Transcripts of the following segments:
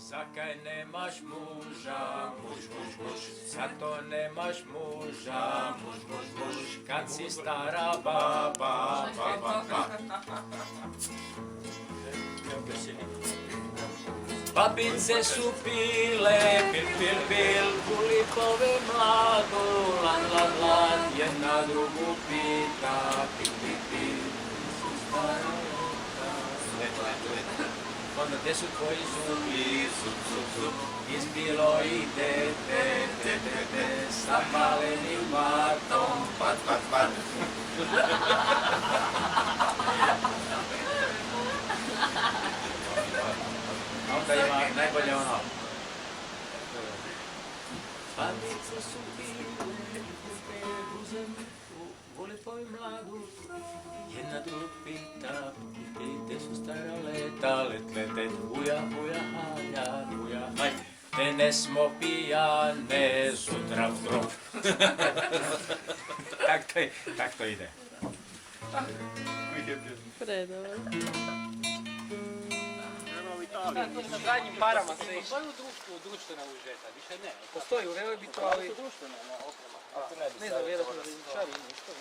Zakaj nemaš muža, muž, zato nemaš muža, muž, kad si stara baba. Babice su pile, pil, kulipove mladu, lan, jedna drugu pita, pil, onda gdje su tvoji zubi, zup, izbilo i dete, sa malenim vatom, pat. A onda ima najbolje ono. Babice su bile, vole tvoju mladu, jedna drugu pita, gdje su stara lete, uja, haj, te ne smo pijane, sutra vdrov. Tak to ide. Predobar. Na zadnjim parama se išli. U društvena užeta, više ne. Postoji u Velebitu, ali... Ne znam, vjerojatno da izličari ima isto.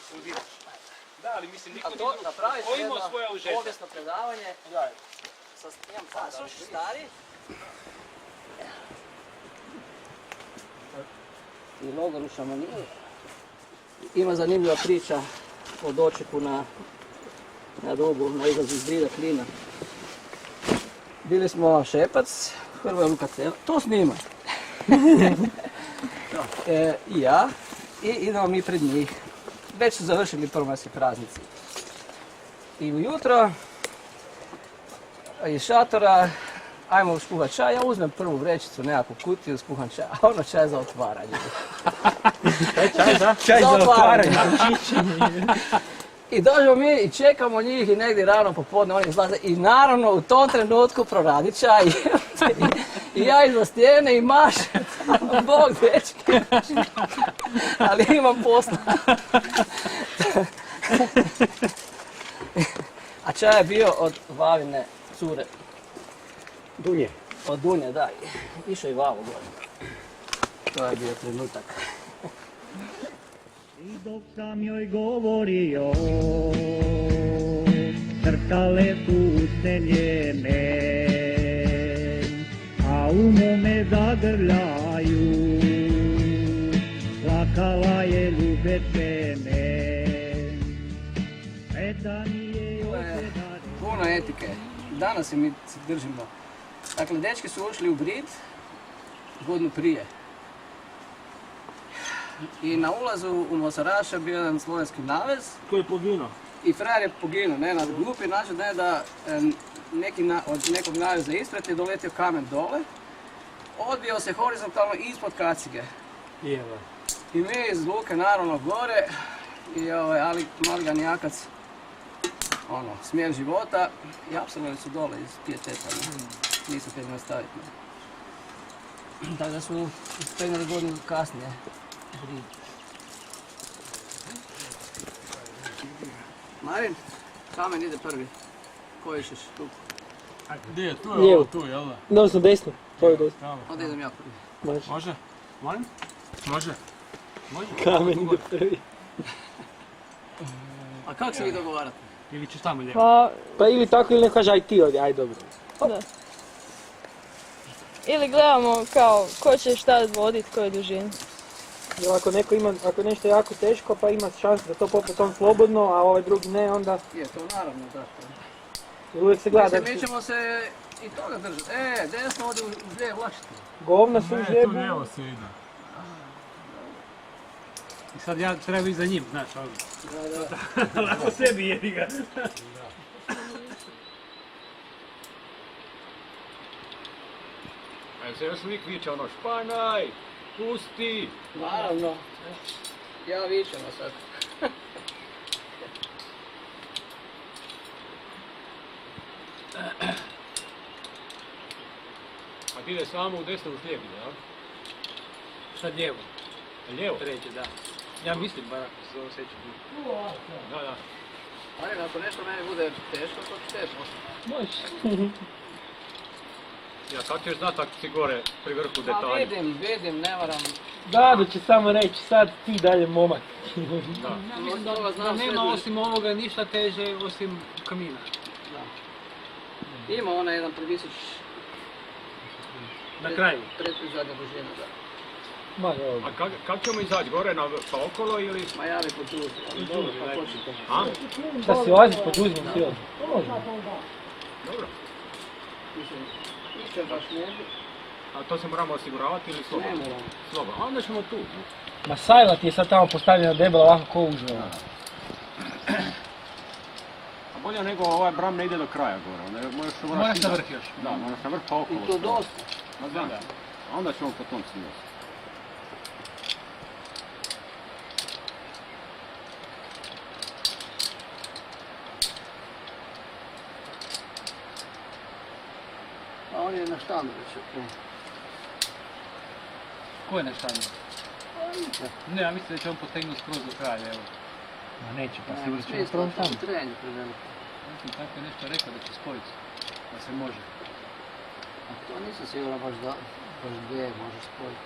Da, ali mislim, niko nije društvo. Ko imao svoja užeta? Povijesno predavanje. Imam pasoš, stari. I logor u Šamaniju. Ima zanimljiva priča o dočeku na Dobu, na izlazu iz Brida Klina. Bili smo Šepac, Hrvoje Luka Cela, to snima. I ja, i idemo mi pred njih. Već su završili prvomarski praznici. I ujutro, iz šatora, ajmo skuhat čaj, ja uzmem prvu vrećicu, nekakvu kutiju, skuham čaj, a ono čaj za otvaranje. Čaj za otvaranje. I dođemo mi i čekamo njih i negdje rano popodne oni izlaze i naravno u tom trenutku proradi čaj. I ja iza stijene i mašem, Bog dečki, ali imam posla. A čaj je bio od Vavine cure. Dunje. Od Dunje, da. Išao i Vavo gore. To je bio trenutak. I dok sam joj govorio, crkale su se njene, a u mome zagrljaju, plakala je ljubečene. Puno etike. Danas se mi držimo. Dakle, dečki su ušli u Brid godinu prije. I na ulazu u Mosaraša bio jedan slovenski navez. Ko je poginuo? I frajer je poginuo, ne, na glupi način da od nekog naveza ispred je doletio kamen dole. Odbio se horizontalno ispod kacige. I mi iz luke naravno gore, ali Malganijakac, smjer života, i apsolutno su dole iz pijeteta, nisu htjeli nastaviti. Tako da su ispenjali godinu kasnije. Marin, kamen ide prvi. Koji ćeš tu? Gdje je? Tu je ovo, tu, jel da? Da, odnosno desno. To je desno. Onda idem ja prvi. Može? Molim? Može. Kamen ide prvi. A kako se vi dogovarate? Ili ćeš tamo lijepo? Pa ili tako ili ne kaže aj ti odi, aj dobro. Da. Ili gledamo kao ko će šta vodit, koje dužine. Jer ako nešto je jako teško pa ima šanse da to poput on slobodno, a ovaj drugi ne, onda... Je, to naravno, da. Jer uvijek se gleda... Mi ćemo se i toga držati. Desno ode uz lijev lakše. Govna su u žebu. Tu lijevo se ide. I sad ja treba iza njim, znaš, ovdje. Da. Lako sebi jedi ga. A se još uvijek viče španaj, pusti. Naravno. Ja vičem sad. A ti ide samo u desno u slijepi, da? Sad lijevo. Lijevo? Treće, da. Ja mislim, barak, se ovo seća. Da. Ali ako nešto meni bude teško, to ću teško. Možeš. Ja, kako ćeš znat ako si gore pri vrhu Pa detalja? vidim, ne varam. Dado će samo reći sad ti dalje momak. Da. Ja mislim Od toga da znam nema sve. osim ovoga ništa teže osim kamina. Ima onaj jedan privisić Na kraju. pred zadnja dužina, da. Ma evo. A kako ćemo izaći gore pa okolo ili? Ma ja bi potuzio, ali dobro, kako hoćete. A? Da si lazit pod uzmom silom. Može. Dobro. Mislim, ništa baš ne bi, A to se moramo osiguravati ili ne slobodno? moram. Slobodno. A onda ćemo tu. Ma sajla ti je sad tamo postavljena debela ovako ko užva. A bolje nego ovaj bram ne ide do kraja gore. Moraš na vrh još. Da, moraš na vrh pa okolo. I to dosta. Ma da. A onda ćemo po tom silosu. A on je na štandu već. Ko je na štandu? Ne, ja mislim da će on potegnuti skroz do kraja, evo. Ma neće, pa Ne, sigurno ćemo smisla, prvom to je tamo. trenje preveliko. Ja sam tako nešto rekao da će spojiti, da se može. A to nisam siguran baš gdje može spojiti.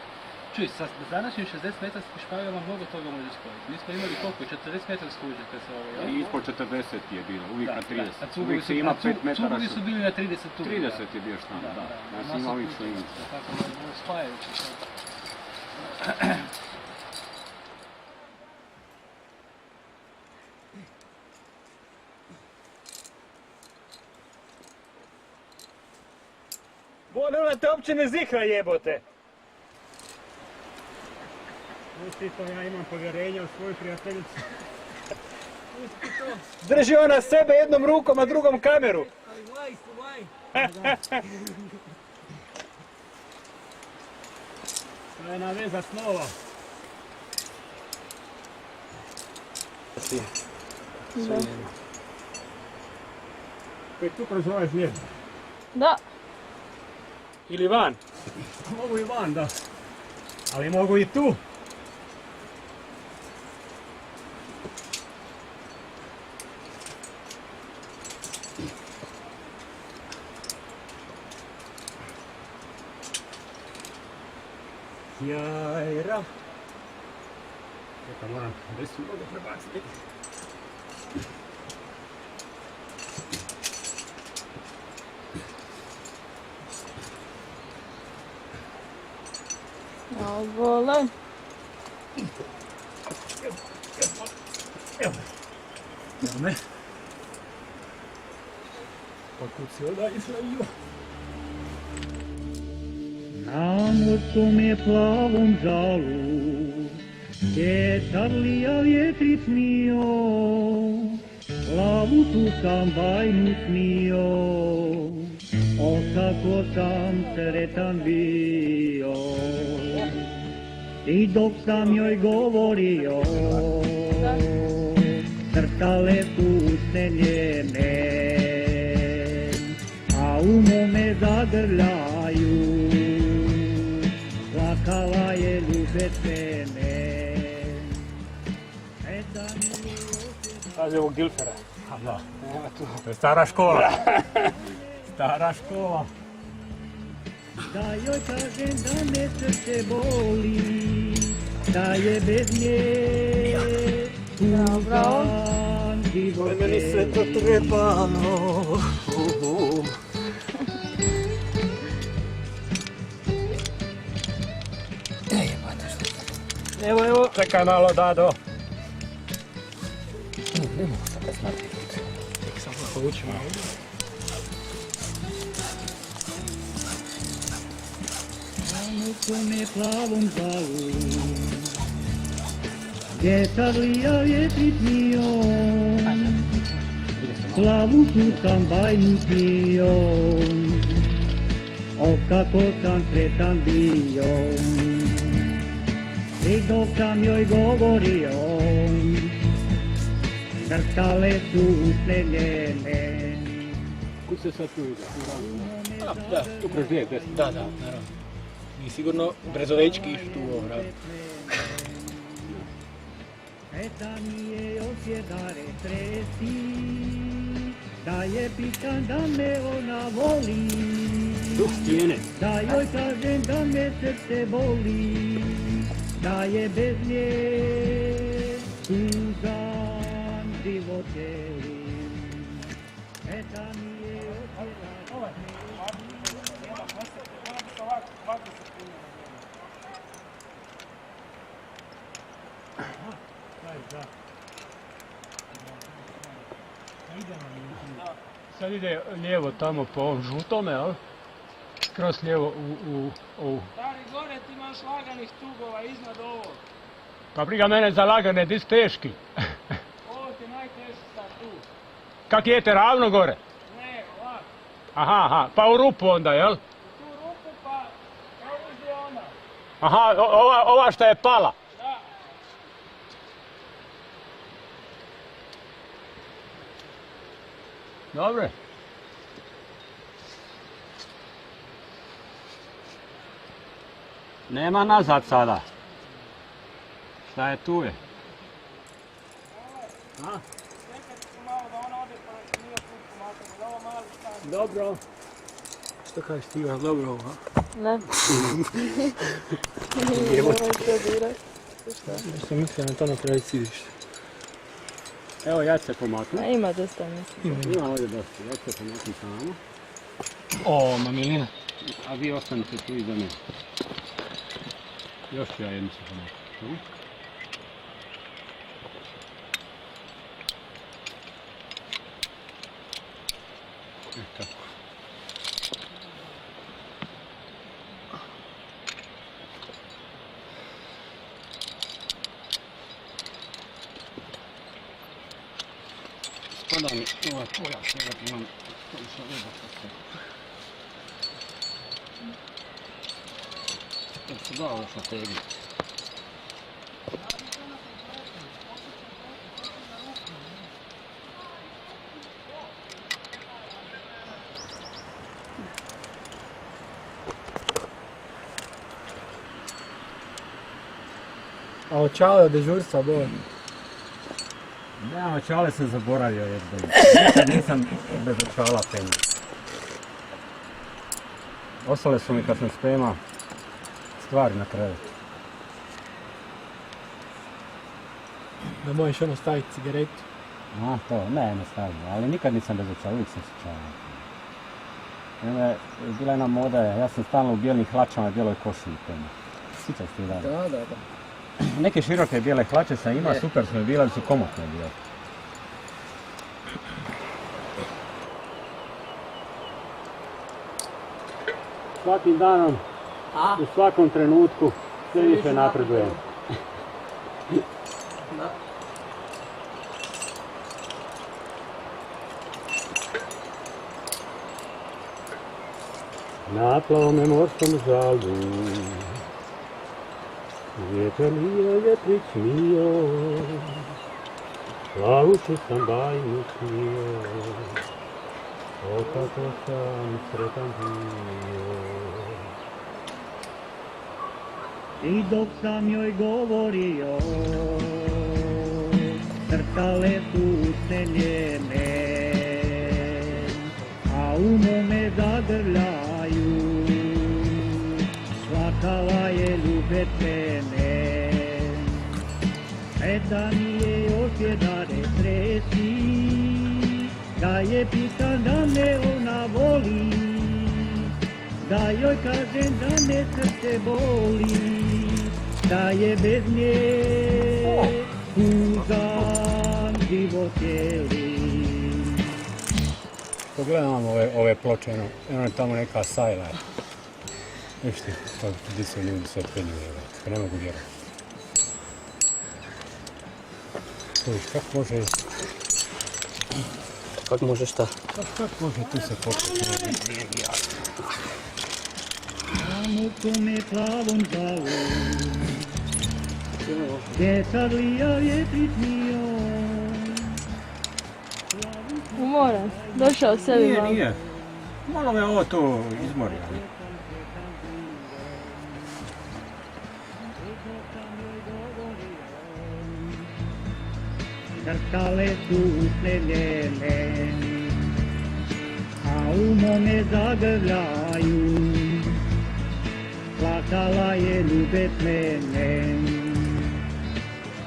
Čuj, sa današnjim 60 metarskim špajovima mnogo toga može spojiti. Mi smo imali koliko, 40 metarsku uđe kad se ovo... I ispod 40 je bilo, uvijek na 30. A cugovi Uvijek su, se ima 5 metara. cugovi su bili na 30 tu. 30 je bio štan, da. Ja sam imao uvijek šlinicu. Tako da je bilo spajajuće sad. Ona te uopće ne zihra jebote. Pustito, ja imam povjerenja u svoju prijateljicu. Drži ona sebe jednom rukom, a drugom kameru. To je na veza snova. Koji tu kroz ovaj zvijezd. Da. Ili van. Mogu i van, da. Ali mogu i tu. Jajra. Čekaj, moram desnu nogu prebaciti. Ja, vole. Evo. Evo me. Otkud si onda izlaju? Na morskom je plavom žalu vjetar lija vjetric mio, plavu tu sam bajnu smio, o kako sam sretan bio. I dok sam joj govorio, crtale su usne njene, a u mome zagrljaju plakala je ljubet mene. Pazi ovog dilfera. Da. To je stara škola. Stara škola. Da joj kažem da me srce boli, da je bez nje tužan život. Meni sve to trebalo. Evo. Čekaj malo, Dado. Samo povučemo. Kome plavom žalu, vjetar lija vjetric mio, plavu tu sam bajnu smio, o kako sam sretan bio. I dok sam joj govorio, crtale su usne njene. Kud se sad tu ide? Da, tu kroz lijek, desno. Da, naravno. I sigurno Brezovečki išli tu u ovom radu. Eta mi je osjedare tresi, Da je pitan da me ona voli, da joj kažem da me srce boli, da je bez nje suzan život cijeli. Eta mi je osjela. Sad ide lijevo tamo po ovom žutome, jel? Kroz lijevo u ovu. Stari gore ti imaš laganih stugova iznad ovog. Pa briga mene za lagane, dis teški. Ovo ti najteži sad tu. Kak jete, ravno gore? Ne, ovak. Aha, pa u rupu onda, jel? Tu rupu pa, evo uzdi ona. Aha, ova šta je pala. Da. Dobre. Nema nazad sada. Šta je tu je? Čekaj se malo da ona ode pa nije tu pomakamo. Da ovo mali stan. Dobro. Što kažeš ti, Ivan, dobro ovo, a? Ne. Nemoj to dirat. Ja sam mislio na to napraviti sidište. Evo ja ću se pomaknu. A ima dosta mislim. Ima ovdje dosta, ja ću se pomaknu samo. O, mamilina. A vi ostanite tu iza mene. Još ću ja jednu se pomaknu. Tako. Spada mi ova pojas, imam koji se uvijek sve. Jer se da ovo strategiju. A očale od dežurstva, boj. Ja, očale sam zaboravio jednom. Nikad nisam bez očala penio. Ostale su mi kad sam spremao stvari na krevetu. Da možeš ono staviti cigaretu. A, to, ne stavljam, ali nikad nisam bez očala, uvijek sam s očalama. Bila jedna moda, ja sam stalno u bijelim hlačama i bijeloj košulji penio. Sjećaš ti da? Da. Neke široke bijele hlače sam imao, super su mi bile, ali su komotne bile. Svakim danom, u svakom trenutku, sve više napredujem. Da. Na plavome morskom žalu, vjetar lio, vjetrić mio, plavući sam bajnu smio, o kako sam sretan bio. I dok sam joj govorio, crtale su usne njeme, a u mome zagrljaju plakala je ljubetene. Eta mi je još jedna retresi, da je pitan da me ona voli, da joj kažem da me srce boli, da je bez nje tuzan život cijeli. Pogledam ove ploče, eno je tamo neka sajla. Viš ti, gdje se ljudi sve penju, ne mogu vjerovati. Viš, kako može... Kako može šta? Kako može tu se početi? Tamo kome plavom zalom, gdje sad lija vjetrić mio. Umoran, došao sebi malo. Nije. Malo me ovo tu izmorio. Crtale su usne njene, a u mome zagrljaju plakala je ljubet mene.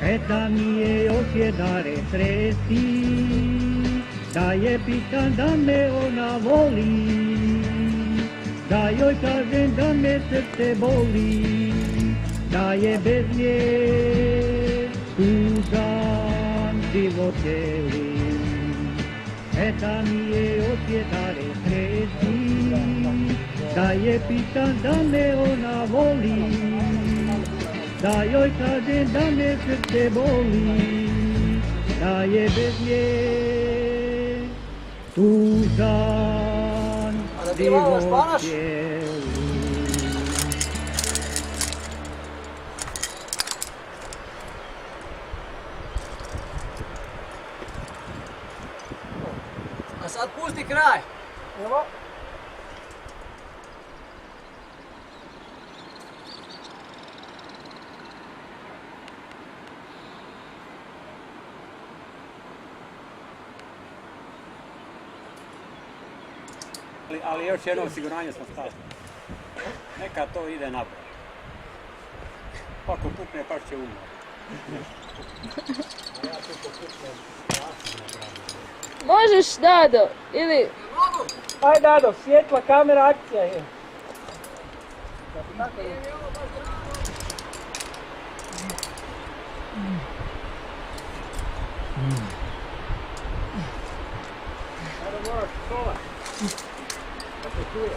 Eta mi je još jedna retresi, da je pitan da me ona voli, da joj kažem da me srce boli, da je bez nje tužan život cijeli. Eta mi je još jedna retresi, da je pitan da me ona voli, da joj kažem da me srce boli, da je bez nje tužan život cijeli. A sad pusti kraj. Evo. Ali još jedno osiguranje smo stavili. Neka to ide naprijed. Ako pukne, paš će umro. Možeš, Dado, ili... Ajde, Dado, svjetla, kamera, akcija je. Ajde, moraš sola. Da se čuje.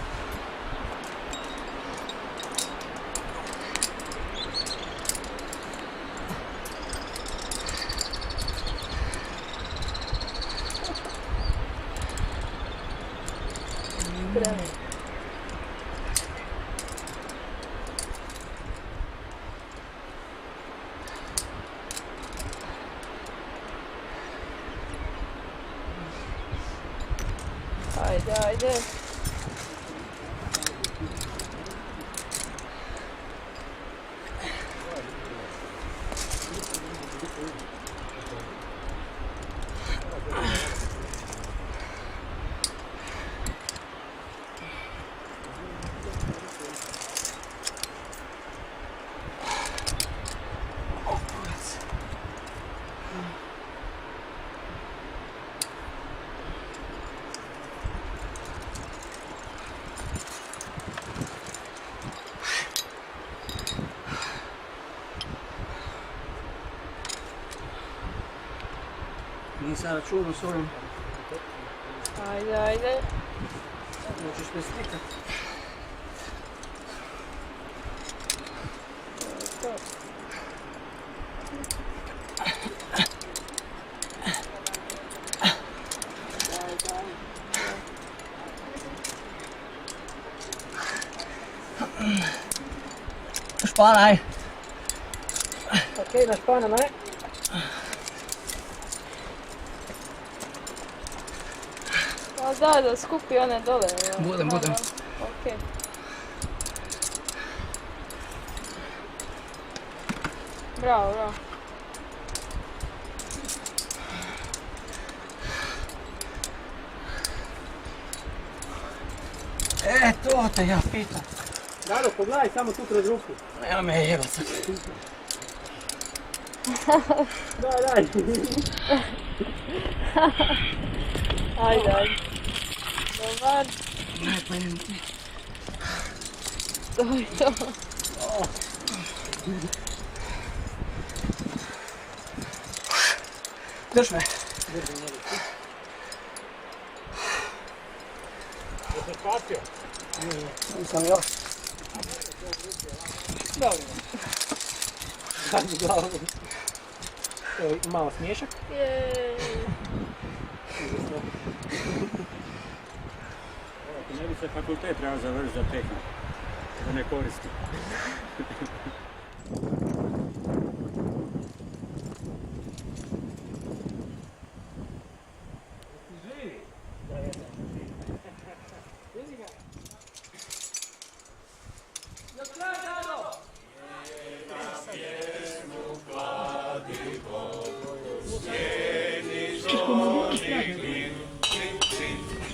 Ajde, ajde. Nisam računao s ovim. Ajde, ajde. Možeš me slikat. Španaj. Okej, našpanam, aj? Da, skupi one dole. Budem. Okej. Bravo, bravo. To te ja pitam. Dado, pogledaj samo tu kroz ruku. Nema me jebat sad. Daj. Ajde, ajde. Dobar. To je to. Drž me. Jesi spasio? Nisam još. Dobro. Zadnju glavu. Evo, malo smiješak. Jej. Ne bi se fakultet trebao završiti za tehniku, da ne koristi.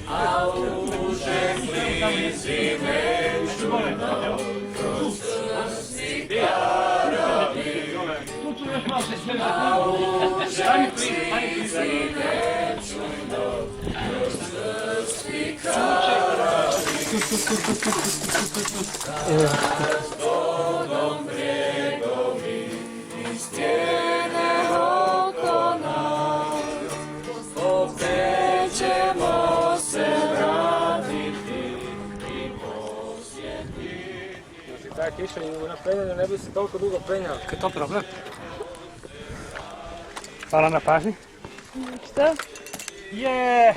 Au! Ta kiša i na penjanju ne bi se toliko dugo penjao. Kaj je to problem? Hvala na pažnji. Šta? Je!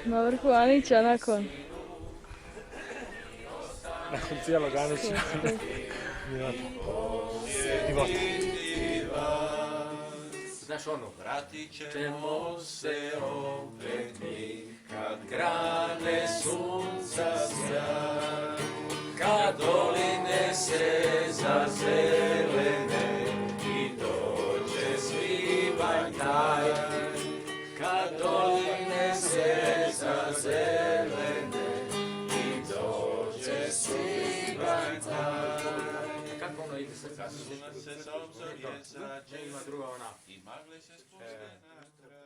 Na vrhu Anića nakon. Nakon cijelog Anića. Divota. Znaš ono? Vratit ćemo se opet mi, kad grane sunca sjaj, kad doline se zazelene i dođe svibanj taj. Kad doline se zazelene i dođe svibanj taj. Kako ono ide se? Kad sunce s obzorje zađe Ima druga ona. i magle se spuste na stranu.